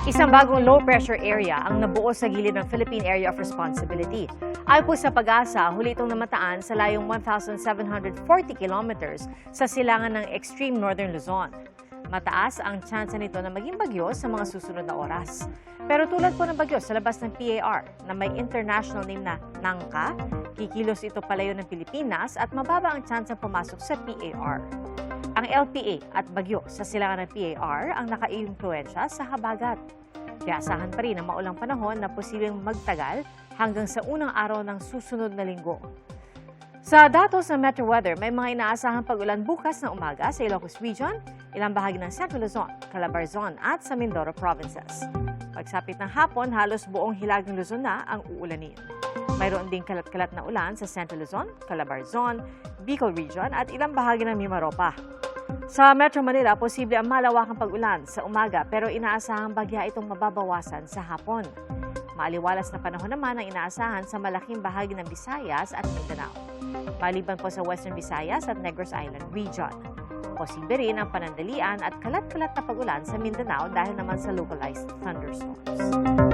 Isang bagong low-pressure area ang nabuo sa gilid ng Philippine Area of Responsibility. Ayon po sa Pag-asa, huli itong namataan sa layong 1,740 kilometers sa silangan ng extreme northern Luzon. Mataas ang tsansa nito na maging bagyo sa mga susunod na oras. Pero tulad po ng bagyo sa labas ng PAR na may international name na Nangka, kikilos ito palayo ng Pilipinas at mababa ang tsansa pumasok sa PAR. Ang LPA at bagyo sa silangan ng PAR ang nakaiimpluwensya sa habagat. Kaya asahan pa rin ang maulang panahon na posibleng magtagal hanggang sa unang araw ng susunod na linggo. Sa datos ng Metro Weather, may mga inaasahang pag-ulan bukas ng umaga sa Ilocos Region, ilang bahagi ng Central Luzon, Calabarzon at sa Mindoro Provinces. Pagsapit ng hapon, halos buong hilag ng Luzon na ang uulanin. Mayroon ding kalat-kalat na ulan sa Central Luzon, Calabarzon, Bicol Region at ilang bahagi ng Mimaropa. Sa Metro Manila, posible ang malawakang pag-ulan sa umaga pero inaasahang bagya itong mababawasan sa hapon. Maaliwalas na panahon naman ang inaasahan sa malaking bahagi ng Visayas at Mindanao. Maliban po sa Western Visayas at Negros Island Region. Posible rin ang panandalian at kalat-kalat na pag-ulan sa Mindanao dahil naman sa localized thunderstorms.